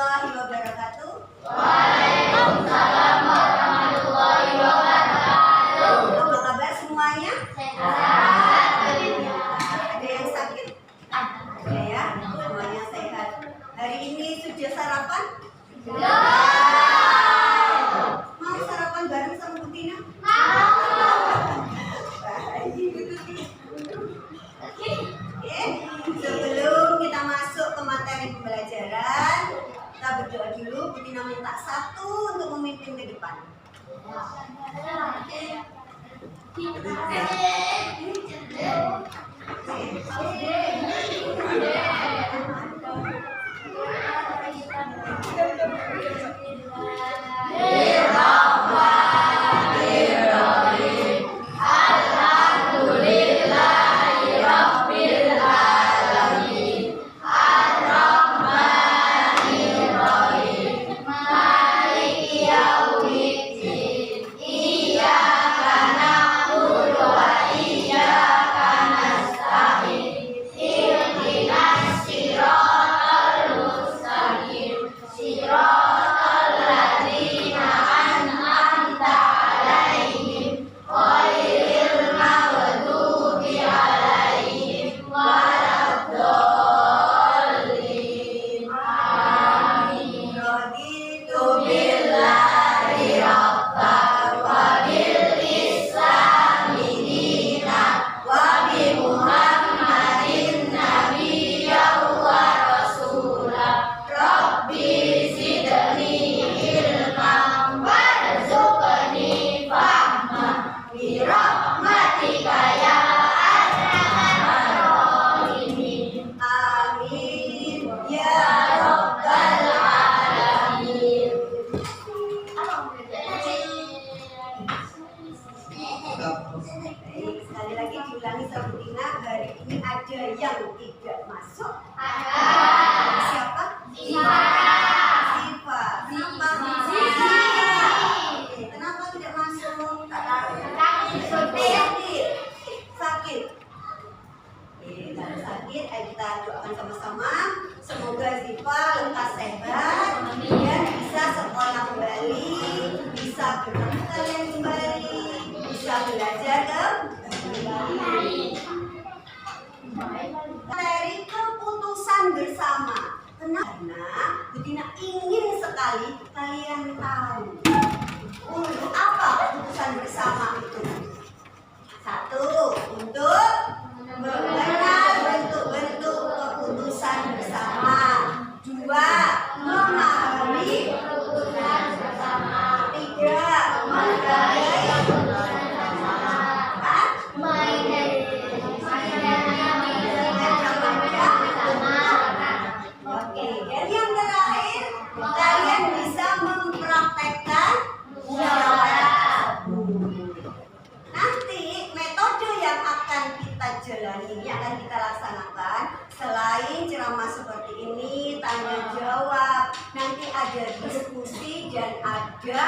warahmatullahi wabarakatuh. Waalaikumsalam warahmatullahi wabarakatuh. Apa kabar semuanya? Sehat. Ada yang sakit? Ada ya? Semuanya sehat. Hari ini sudah sarapan? Mau sarapan bareng sama Bu Tina? Sebelum kita masuk ke materi pembelajaran, kita berdoa dulu. Bu Tina minta satu untuk memimpin ke depan. Sekali lagi diulangi sama Bu Tina, hari ini ada yang tidak masuk. Siapa? Siva. Kenapa tidak masuk? Sakit. Kalau sakit, ayo kita doakan sama-sama. Semoga Ziva lekas sehat dan bisa sekolah kembali, bisa bertemu kalian kembali, bisa belajar kembali. Dari keputusan bersama. Karena Bu Tina ingin sekali kalian tahu untuk apa keputusan bersama itu. Satu, untuk mengenal bentuk-bentuk keputusan bersama. Dua, memahami keputusan bersama. Tiga, menghargai keputusan bersama. Empat, oke, dan yang terakhir, kalian bisa mempraktekkan musyawarah. Nanti metode yang akan kita jalani, yang akan kita laksanakan, selain ceramah seperti ini, tanya jawab, nanti ada diskusi dan ada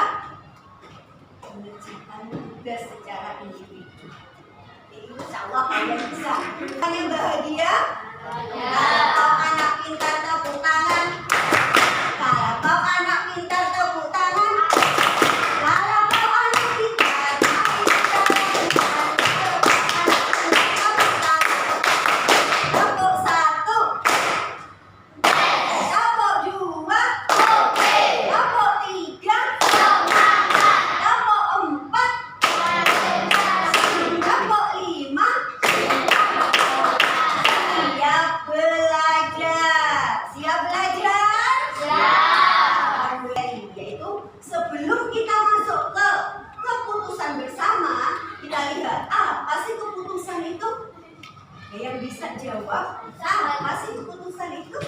mengerjakan tugas secara individu. Insya Allah kalian bisa. Kalian bahagia? Kalau anak pintar tepuk tangan. Kalau anak pintar tepuk tangan. Kalau anak pintar, tepuk satu, tepuk dua, tepuk tiga, tepuk empat, tepuk lima. Siap belajar. Siap belajar? Siap. Yaitu sebelum kita masuk ke keputusan bersama, kita lihat apa sih keputusan itu? Yang bisa jawab, apa sih keputusan itu?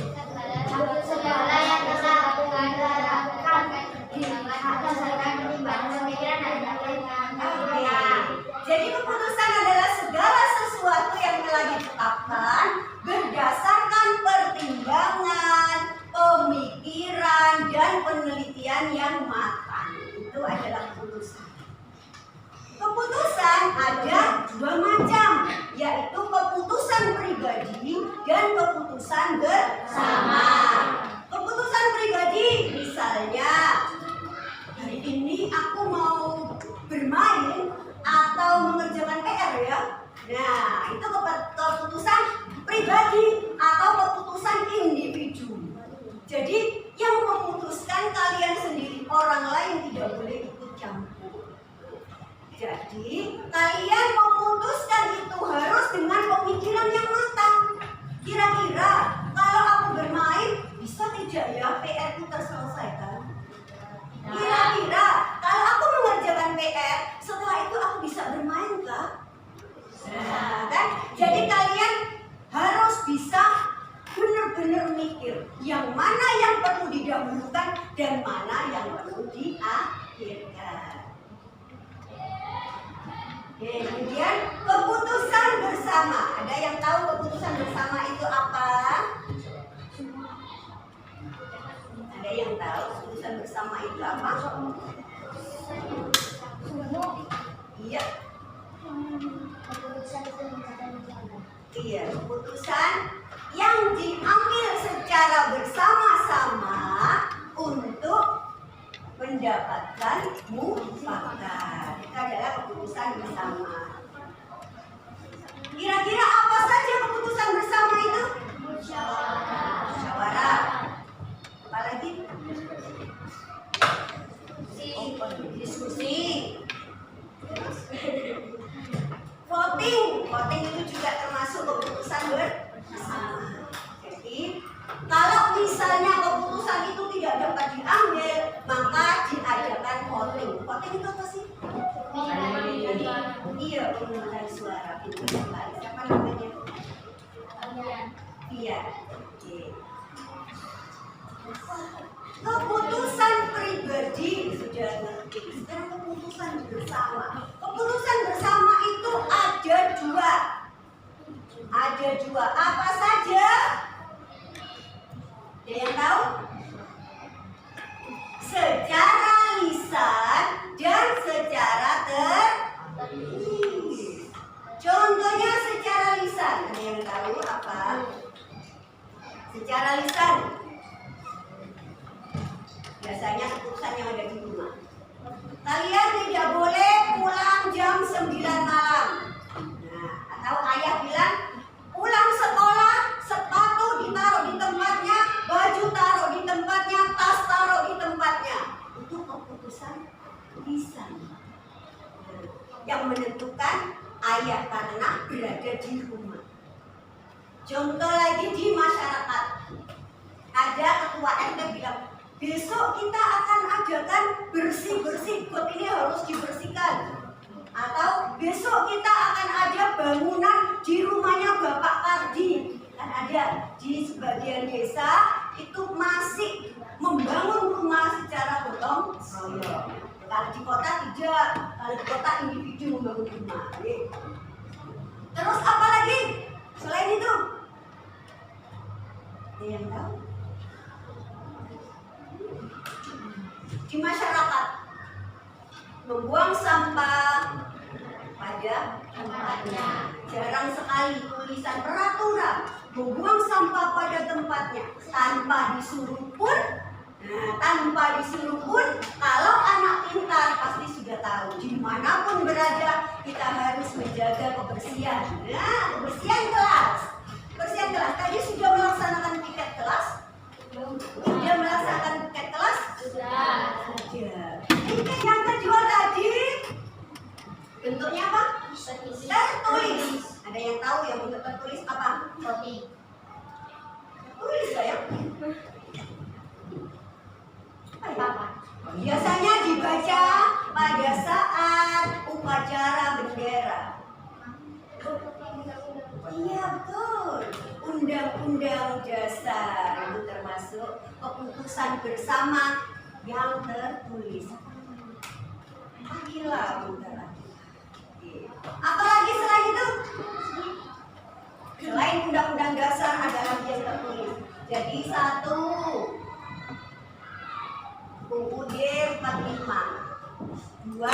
Segala yang kita lakukan berdasarkan pertimbangan pemikiran dan keyakinan. Jadi keputusan adalah segala sesuatu yang telah ditetapkan berdasarkan pertimbangan, pemikiran, dan penelitian yang matang. Itu adalah keputusan. Keputusan ada dua macam, yaitu keputusan pribadi dan keputusan bersama. Keputusan pribadi misalnya hari ini aku mau bermain atau mengerjakan PR ya. Nah, itu keputusan pribadi atau keputusan individu. Jadi yang memutuskan kalian sendiri, orang lain tidak boleh ikut campur. Jadi kalian memutuskan itu harus dengan pemikiran yang matang. Kira-kira kalau aku bermain bisa tidak ya PR itu terselesaikan? Kira-kira kalau aku mengerjakan PR setelah itu aku bisa bermain kah? Nah, kan? Jadi kalian harus bisa benar-benar mikir yang mana yang perlu didahulukan dan mana yang perlu diakhirkan. Oke, kemudian keputusan bersama. Ada yang tahu keputusan bersama itu apa? Ada yang tahu keputusan bersama itu apa? Iya. Iya, keputusan yang diambil secara bersama-sama untuk mendapatkan mufakat. Itu adalah keputusan bersama. Kira-kira apa saja keputusan bersama itu? Musyawarah. Apa lagi? Diskusi. Voting itu juga termasuk keputusan bersama. Jadi kalau misalnya keputusan itu tidak dapat diambil, maka diadakan voting. Voting itu apa sih? Iya, pemungutan suara. Siapa namanya? Iya. Oke. Keputusan pribadi sudah ngerti. Sekarang keputusan bersama. Keputusan bersama itu ada dua. Ada dua. Apa saja? Ada yang tahu? Secara lisan dan secara tertulis. Contohnya secara lisan. Ada yang tahu apa? Secara lisan. Biasanya keputusan yang ada di rumah. Kalian tidak boleh pulang jam 9 malam. Nah, atau ayah bilang pulang sekolah, sepatu ditaruh di tempatnya, baju taruh di tempatnya, tas taruh di tempatnya. Itu keputusan lisan. Yang menentukan ayah karena berada di rumah. Contoh lagi di masyarakat. Ada ketua RT bilang, besok kita akan adakan bersih-bersih, got ini harus dibersihkan. Atau besok kita akan ada bangunan di rumahnya Bapak Kardi. Kan ada di sebagian desa itu masih membangun rumah secara gotong royong. Kalau di kota tidak, kalau di kota individu membangun rumah. Terus apa lagi selain itu? Ada yang tahu? Di masyarakat membuang sampah pada tempatnya. Jarang sekali tulisan peraturan membuang sampah pada tempatnya tanpa disuruh pun. Nah, tanpa disuruh pun, kalau anak pintar pasti sudah tahu dimanapun berada kita harus menjaga kebersihan. Nah, kebersihan kelas. Kebersihan kelas. Tadi sudah melaksanakan piket kelas? Sudah melaksanakan piket kelas? Sudah. Piket yang kedua tadi bentuknya apa? Tertulis. Ada yang tahu yang bentuk tertulis apa? Tulis sayang. Biasanya dibaca pada saat upacara bendera. Iya betul. Undang-undang dasar itu termasuk keputusan bersama yang tertulis. Gila, apalagi selain itu? Selain undang-undang dasar ada lagi yang tertulis. Jadi satu, UUD 45. Dua,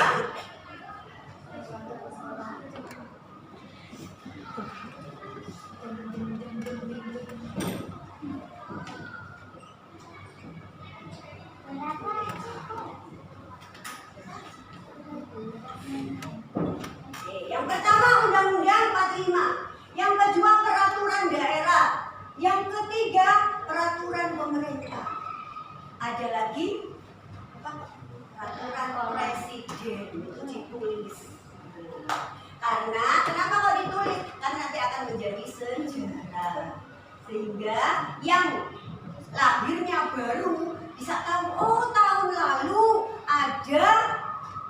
sehingga yang lahirnya baru bisa tahu, oh tahun lalu ada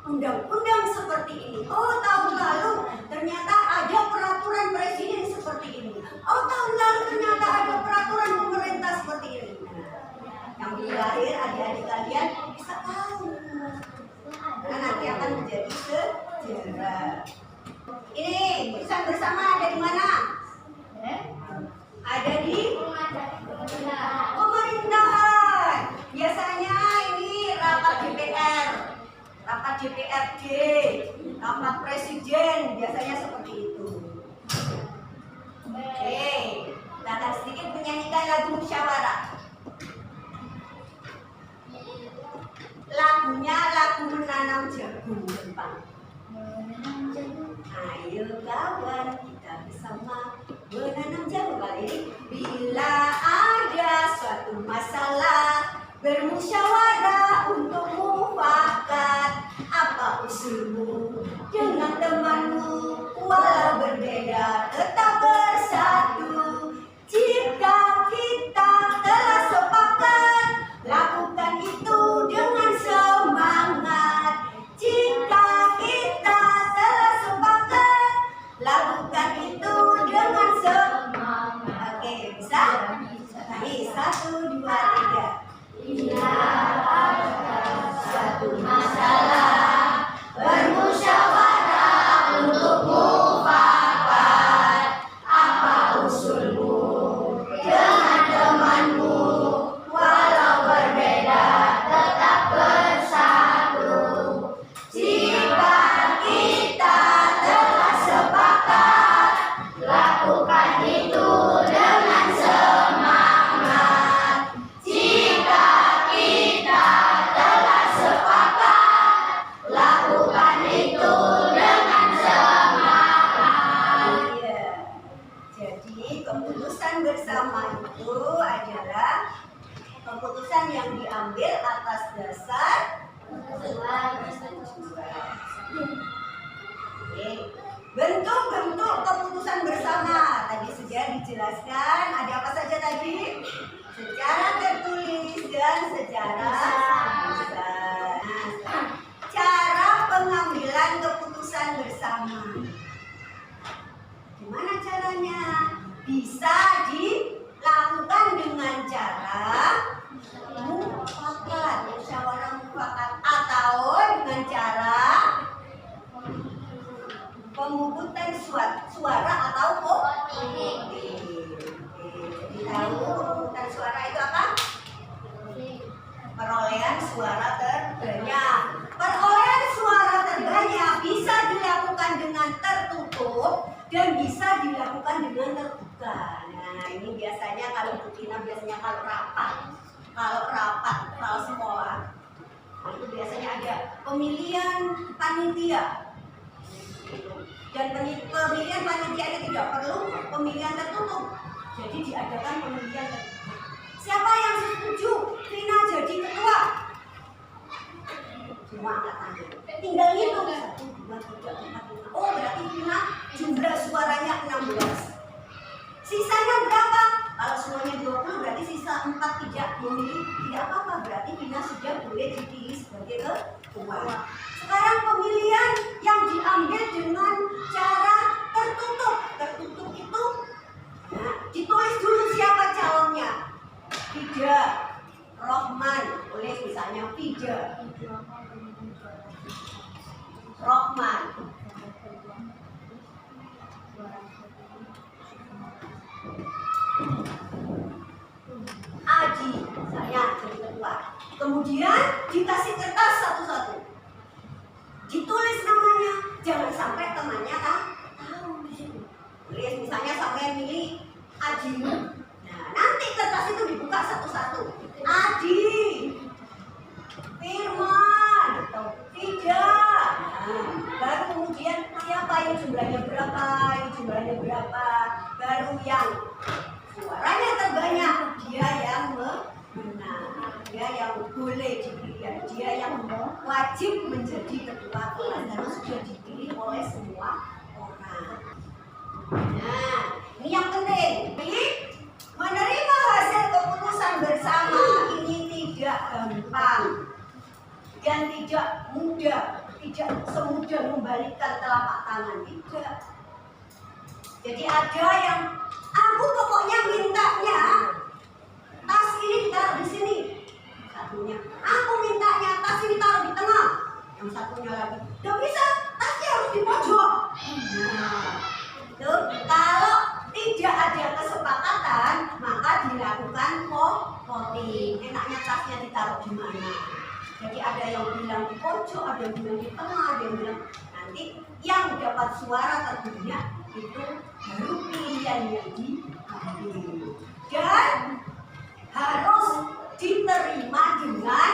undang-undang seperti ini, oh tahun lalu ternyata ada peraturan presiden seperti ini, oh tahun lalu ternyata ada peraturan pemerintah seperti ini. Yang belum lahir adik-adik kalian bisa tahu, karena nanti akan menjadi sejarah. Ini keputusan bersama ada di mana? Ada di pemerintahan. Biasanya ini rapat DPR, rapat DPRD, rapat presiden, biasanya seperti itu. Oke, kita akan sedikit menyanyikan lagu musyawarah. Lagunya lagu menanam jagung Jepang. Ayo kawan, kita bersama menanam jagung. Kali ini bila ada suatu masalah, bermusyawarah untuk mufakat. Apa usulmu dengan temanmu? Walau berbeda tetap bersatu. Jika kita telah sepakat, lakukan itu dengan semangat. Jika kita telah sepakat, lakukan itu dengan semangat. Oke, bisa? Baik, 1, 2, 3. Bila ada suatu masalah, bermusyawarah untuk mufakat. Apa usulmu dengan temanmu? Walau berbeda tetap bersatu. Jika kita telah sepakat, lakukan itu dengan semangat. Jika kita telah sepakat, lakukan itu dengan semangat. Jadi keputusan bersama itu adalah keputusan yang diambil atas dasar bentuk-bentuk keputusan bersama. Tadi sudah dijelaskan, ada apa saja tadi? Secara tertulis dan secara lisan. Cara pengambilan keputusan bersama. Gimana caranya? Bisa dilakukan dengan cara mufakat, musyawarah mufakat, atau dengan cara pemungutan suara atau voting. Jadi tahu pemungutan suara itu apa? Perolehan suara terbanyak. Perolehan suara terbanyak bisa dilakukan dengan tertutup dan bisa dilakukan dengan terbuka. Nah, ini biasanya kalau Butina biasanya kalau rapat sekolah, itu biasanya ada pemilihan panitia. Dan pemilihan panitia ini tidak perlu pemilihan tertutup. Jadi diadakan pemilihan tertutup. Siapa yang setuju Vina jadi ketua? Cuma angkat tangan. Tinggal hitung 1, 2, 3, 4, 5. Oh, berarti Vina jumlah suaranya 16. Sisanya berapa? Kalau semuanya 20 berarti sisa 4 tidak memilih, tidak apa-apa. Berarti Vina sudah boleh dipilih sebagai ketua. Sekarang pemilihan yang diambil dengan cara tertutup. Tertutup itu, nah, ditulis dulu siapa calonnya. Fida, Rohman, tulis misalnya Fida, Rohman. Aji, saya jadi ketua. Kemudian dikasih kertas satu-satu. Ditulis namanya, jangan sampai temannya tahu di situ. Tulis misalnya sampai milih Aji. Nah, nanti kertas itu dibuka satu-satu. Adi, Firman, Fida. Nah, baru kemudian siapa yang jumlahnya berapa, baru yang suaranya terbanyak, dia yang menang, dia yang boleh dipilih, dia yang wajib menjadi ketua kelas karena sudah dipilih oleh semua orang. Nah, ini yang penting. Pilih mana tidak mudah, tidak semudah membalikkan telapak tangan, tidak. Jadi ada yang aku pokoknya mintanya tas ini ditaruh di sini, satunya aku mintanya tas ini taruh di tengah, yang satunya lagi gak bisa, tasnya harus di pojok. Nah, itu kalau tidak ada kesepakatan maka dilakukan voting. Enaknya tasnya ditaruh di mana? Jadi ada yang bilang di pojok, ada yang bilang di tengah, ada yang bilang nanti yang dapat suara terbanyak itu baru pilihan yang diambil dan harus diterima dengan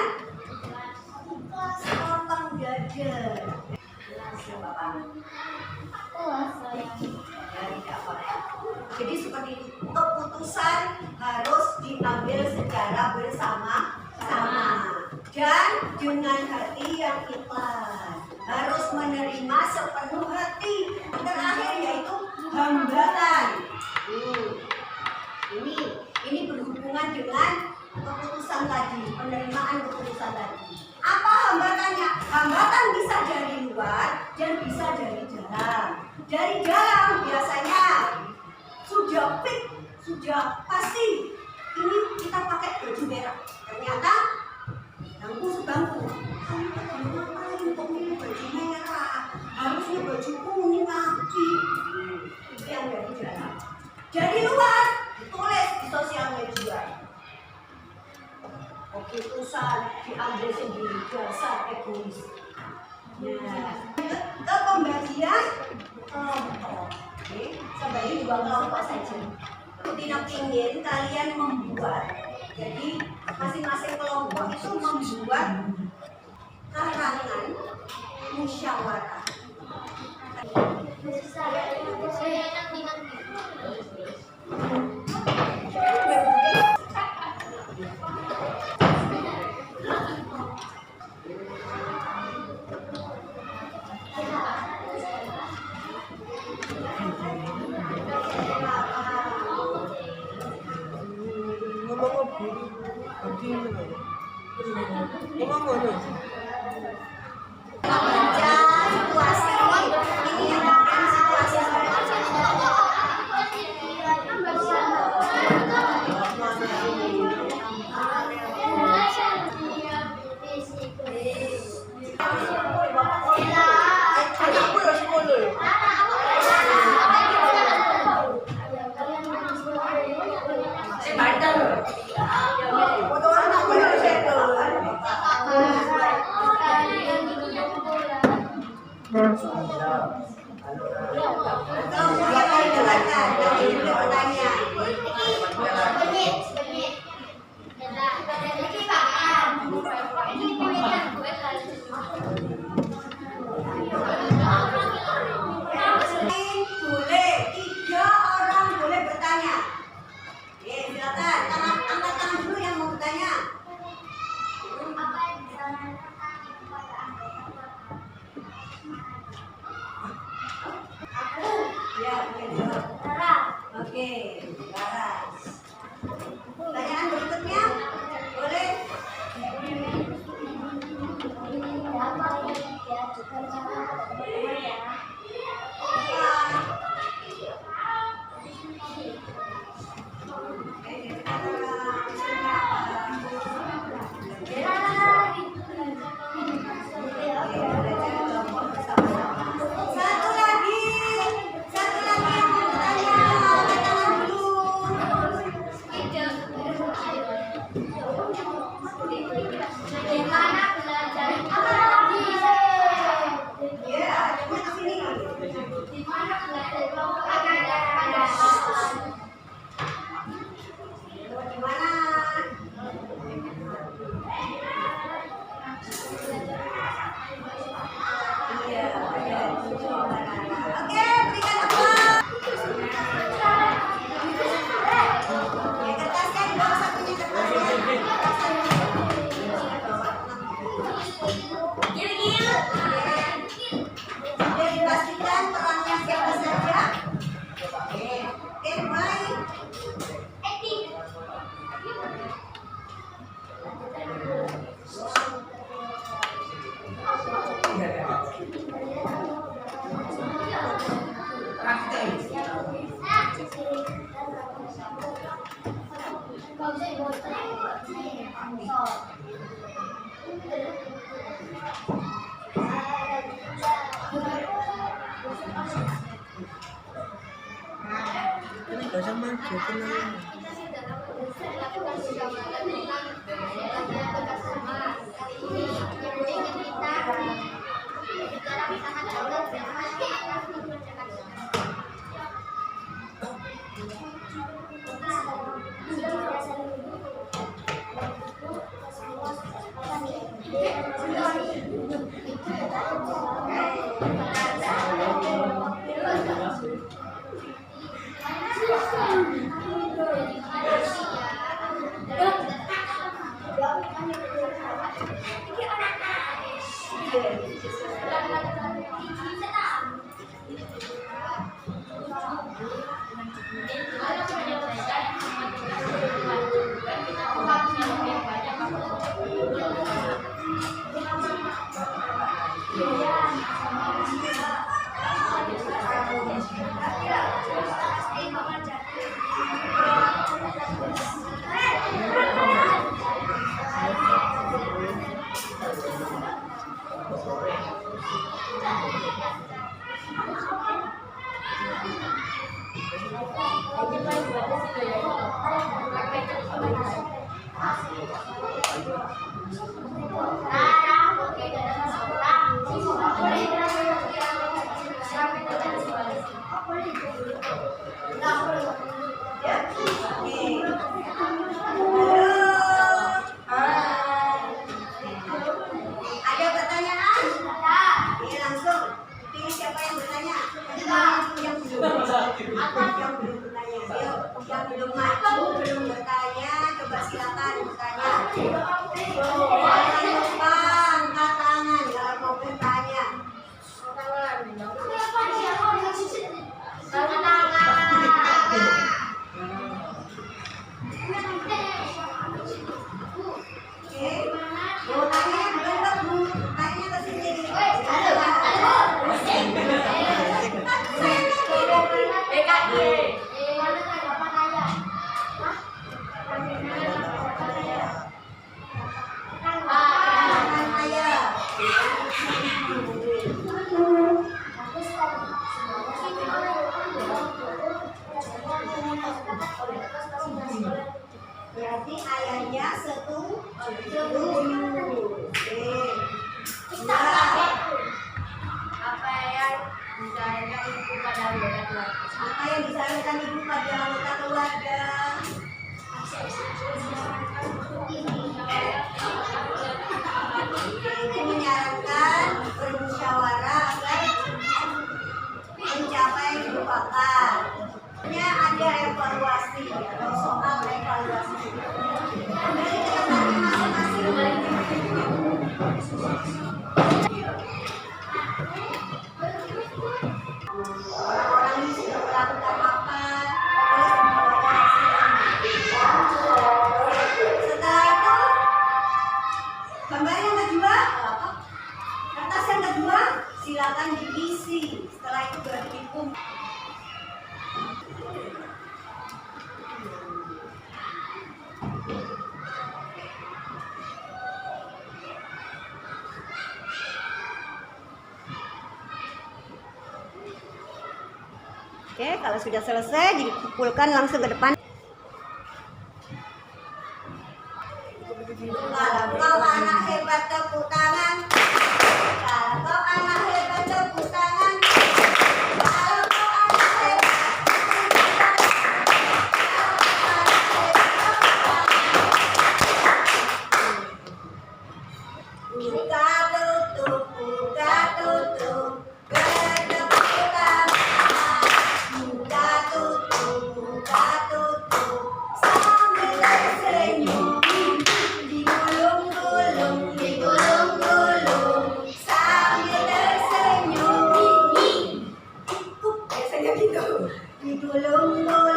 ikhlas lapang dada. Jadi seperti itu, keputusan harus diambil secara bersama-sama dan dengan hati yang ikhlas, harus menerima sepenuh hati. Terakhir yaitu hambatan. Ini berhubungan dengan keputusan tadi, penerimaan keputusan tadi. Apa hambatannya? Hambatan bisa dari luar dan bisa dari dalam. Dari dalam biasanya sudah fix, sudah pasti ini kita pakai baju merah. Ternyata bangku sebangku, kamu ngapain kok milih baju merah? Harusnya baju kuning lagi. Itu yang dari dalam. Dari luar ditulis di sosial media. Keputusan diambil sendiri, dasar egois. Nah, ke pembagian kelompok. Sampai ini 2 kelompok saja. Tidak ingin kalian membuat, jadi masing-masing kelompok itu membuat karangan musyawarah. Oke, Laras. Pertanyaan berikutnya, boleh? Satu lagi yang mau bertanya, angkat tangan dulu. Gak usah maju, tenang. Ada pertanyaan? Oke, langsung pilih siapa yang bertanya. Yang belum bertanya. Ayo, yang belum maju, belum bertanya, coba silakan bertanya. Jangan lupa angkat tangan kalau mau bertanya. Oke, mau tanya bentar Bu, tanya ke sini. Berarti ayahnya setuju. Oke. Apa yang disarankan ibu pada anggota keluarga? Apa yang disarankan ibu pada anggota keluarga? Ibu menyarankan bermusyawarah agar mencapai mufakat. Ada evaluasi atau soal evaluasi. Kembali ke tempatnya masing-masing. Orang-orang ini sudah melakukan apa? Setelah itu, gambar yang kedua, kertas yang kedua, silakan diisi. Setelah itu baru dikumpul. Oke, kalau sudah selesai dikumpulkan langsung ke depan. Kalau kau anak hebat tepuk tangan. Kalau kau anak hebat tepuk tangan. Kalau kau anak hebat buka tutup, buka tutup. Bertepuk tangan. Buka tutup sambil tersenyum, digulung-gulung sambil tersenyum. Biasanya gitu, digulung-gulung.